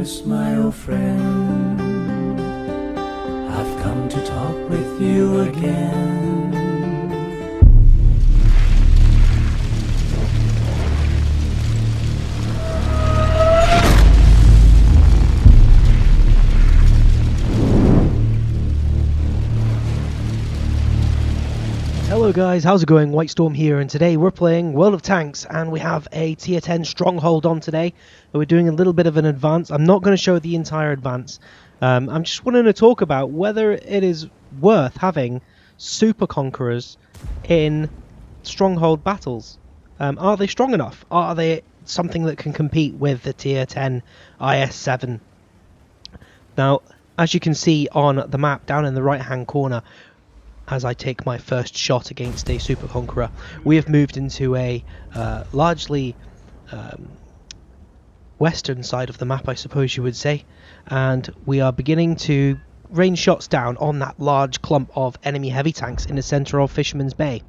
Christmas, my old friend. I've come to talk with you again. Hello guys, how's it going? White Storm here, and today we're playing World of Tanks, and we have a tier 10 stronghold on today. We're doing a little bit of an advance. I'm not going to show the entire advance. I'm just wanting to talk about whether it is worth having super conquerors in stronghold battles. Are they strong enough? Are they something that can compete with the tier 10 IS-7? Now, as you can see on the map down in the right hand corner, as I take my first shot against a super conqueror, we have moved into a largely western side of the map, I suppose you would say, and we are beginning to rain shots down on that large clump of enemy heavy tanks in the centre of Fisherman's Bay.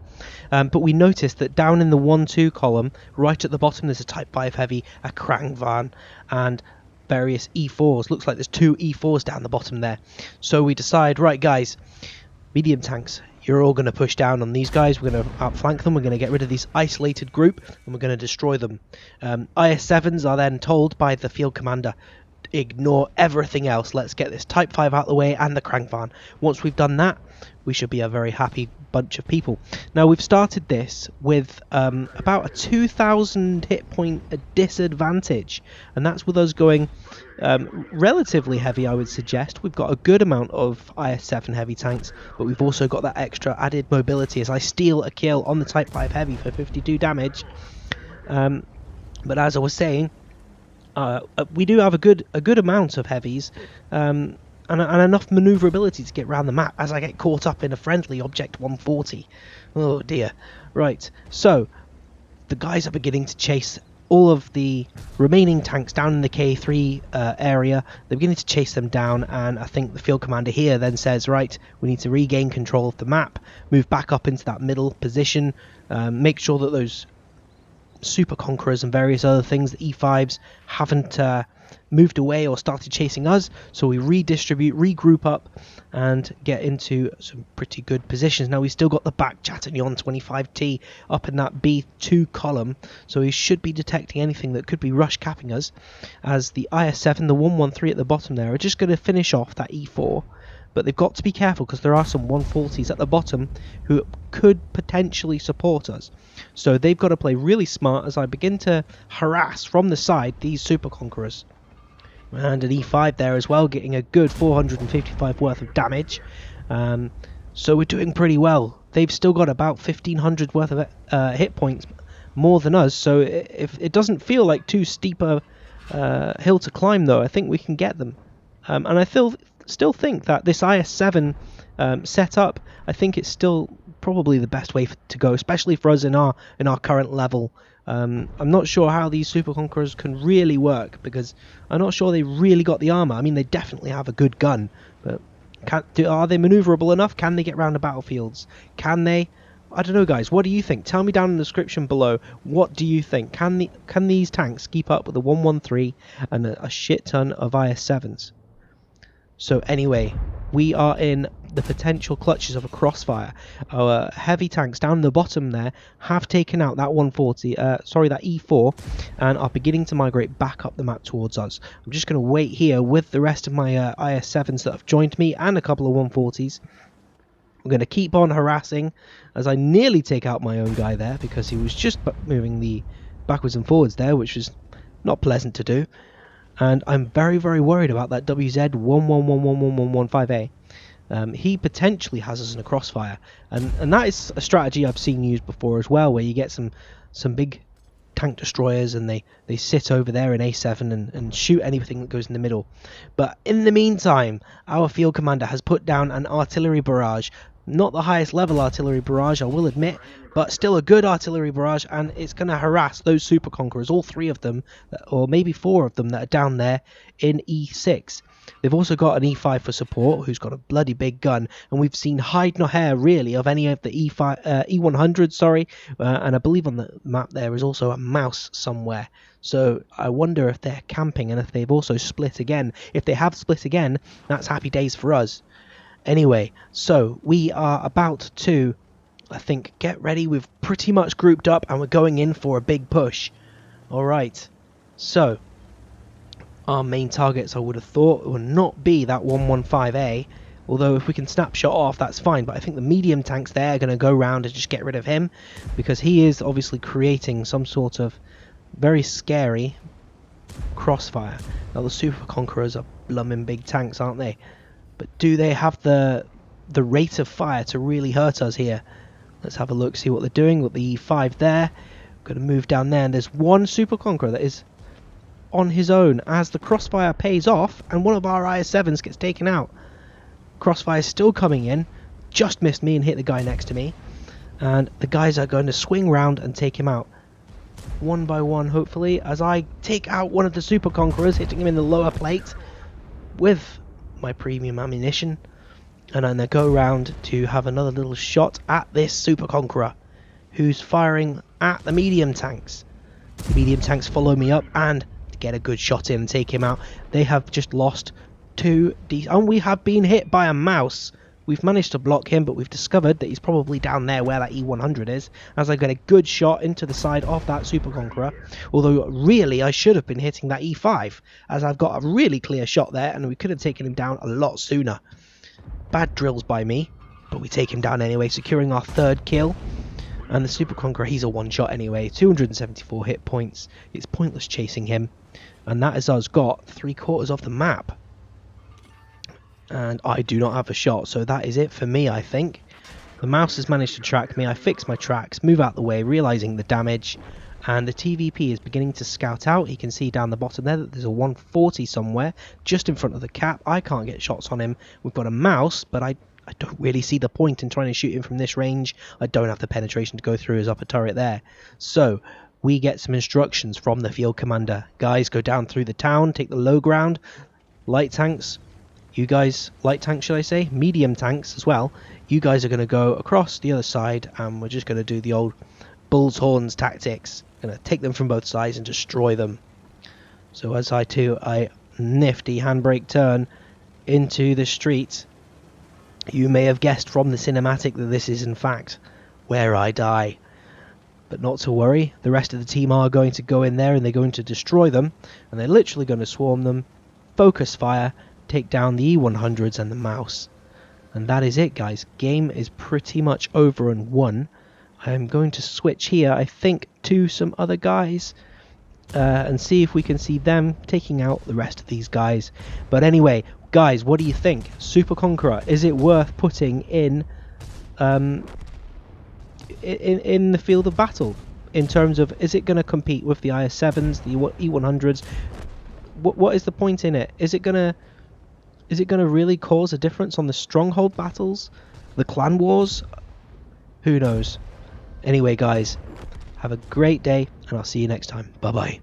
But we noticed that down in the 1-2 column, right at the bottom, there's a Type 5 heavy, a Krangvan, and various E4s. Looks like there's 2 E4s down the bottom there. So we decide, right guys, medium tanks, you're all going to push down on these guys. We're going to outflank them. We're going to get rid of this isolated group, and we're going to destroy them. IS-7s are then told by the field commander, ignore everything else. Let's get this Type 5 out of the way and the Krangvan. Once we've done that, we should be a very happy bunch of people. Now, we've started this with about a 2,000 hit point disadvantage, and that's with us going relatively heavy, I would suggest. We've got a good amount of IS-7 heavy tanks, but we've also got that extra added mobility as I steal a kill on the Type 5 heavy for 52 damage. But as I was saying, we do have a good amount of heavies, and enough maneuverability to get around the map as I get caught up in a friendly Object 140. Oh dear. Right, so the guys are beginning to chase all of the remaining tanks down in the K3 area. They're beginning to chase them down, and I think the field commander here then says, right, we need to regain control of the map, move back up into that middle position, make sure that those super conquerors and various other things, the E5s, haven't moved away or started chasing us. So we redistribute, regroup up, and get into some pretty good positions. Now, we still got the back Chatillon 25T up in that B2 column, so he should be detecting anything that could be rush capping us, as the IS-7, the 113 at the bottom there, are just going to finish off that E4. But they've got to be careful because there are some 140s at the bottom who could potentially support us. So they've got to play really smart as I begin to harass from the side these super conquerors. And an E5 there as well, getting a good 455 worth of damage. So we're doing pretty well. They've still got about 1,500 worth of hit points more than us. So if it doesn't feel like too steep a hill to climb, though, I think we can get them. And I still think that this IS-7 setup, I think it's still probably the best way to go, especially for us in our current level. I'm not sure how these super conquerors can really work, because I'm not sure they really got the armor. I mean, they definitely have a good gun, but are they maneuverable enough? Can they get around the battlefields? Can they? I don't know, guys. What do you think? Tell me down in the description below. What do you think? Can these tanks keep up with the 113 and a shit ton of IS-7s? So anyway, we are in the potential clutches of a crossfire. Our heavy tanks down the bottom there have taken out that 140, that E4, and are beginning to migrate back up the map towards us. I'm just going to wait here with the rest of my IS-7s that have joined me and a couple of 140s. I'm going to keep on harassing as I nearly take out my own guy there, because he was just moving the backwards and forwards there, which was not pleasant to do. And I'm very, very worried about that WZ 11111115A. He potentially has us in a crossfire, and that is a strategy I've seen used before as well, where you get some big tank destroyers and they sit over there in A7 and shoot anything that goes in the middle. But in the meantime, our field commander has put down an artillery barrage. Not the highest level artillery barrage, I will admit, but still a good artillery barrage, and it's going to harass those super conquerors, all 3 of them, or maybe 4 of them, that are down there in E6. They've also got an E5 for support, who's got a bloody big gun, and we've seen hide nor hair really of any of the E100, sorry, and I believe on the map there is also a mouse somewhere. So I wonder if they're camping and if they've also split again. If they have split again, that's happy days for us. Anyway, so we are about to, I think, get ready. We've pretty much grouped up and we're going in for a big push. Alright, so our main targets, I would have thought, would not be that 115A, although if we can snapshot off, that's fine. But I think the medium tanks there are going to go round and just get rid of him, because he is obviously creating some sort of very scary crossfire. Now the Super Conquerors are blooming big tanks, aren't they? But do they have the rate of fire to really hurt us here? Let's have a look, see what they're doing. Got the E5 there. Going to move down there, and there's one Super Conqueror that is on his own as the crossfire pays off and one of our IS-7s gets taken out. Crossfire is still coming in, just missed me and hit the guy next to me, and the guys are going to swing round and take him out one by one, hopefully, as I take out one of the Super Conquerors, hitting him in the lower plate with my premium ammunition, and then they go round to have another little shot at this Super Conqueror who's firing at the medium tanks. The medium tanks follow me up and get a good shot in and take him out. They have just lost two and we have been hit by a mouse. We've managed to block him, but we've discovered that he's probably down there where that E100 is, as I get a good shot into the side of that Super Conqueror. Although really I should have been hitting that E5, as I've got a really clear shot there and we could have taken him down a lot sooner. Bad drills by me, but we take him down anyway, securing our third kill. And the Super Conqueror, he's a one-shot anyway, 274 hit points. It's pointless chasing him. And that is us got 3/4 of the map. And I do not have a shot, so that is it for me, I think. The mouse has managed to track me. I fix my tracks, move out the way, realising the damage. And the TVP is beginning to scout out. He can see down the bottom there that there's a 140 somewhere, just in front of the cap. I can't get shots on him. We've got a mouse, but I don't really see the point in trying to shoot him from this range. I don't have the penetration to go through his upper turret there. So we get some instructions from the field commander. Guys, go down through the town, take the low ground. Light tanks, you guys, light tanks should I say, medium tanks as well. You guys are going to go across the other side, and we're just going to do the old bull's horns tactics. Going to take them from both sides and destroy them. So as I do a nifty handbrake turn into the street, you may have guessed from the cinematic that this is in fact where I die. But not to worry, the rest of the team are going to go in there and they're going to destroy them, and they're literally going to swarm them, focus fire, take down the E100s and the mouse. And that is it, guys. Game is pretty much over and won. I'm going to switch here, I think, to some other guys and see if we can see them taking out the rest of these guys. But anyway, guys, what do you think? Super Conqueror, is it worth putting in the field of battle? In terms of, is it going to compete with the IS-7s, the E100s? What is the point in it? Is it going to really cause a difference on the stronghold battles, the clan wars? Who knows? Anyway, guys, have a great day, and I'll see you next time. Bye bye.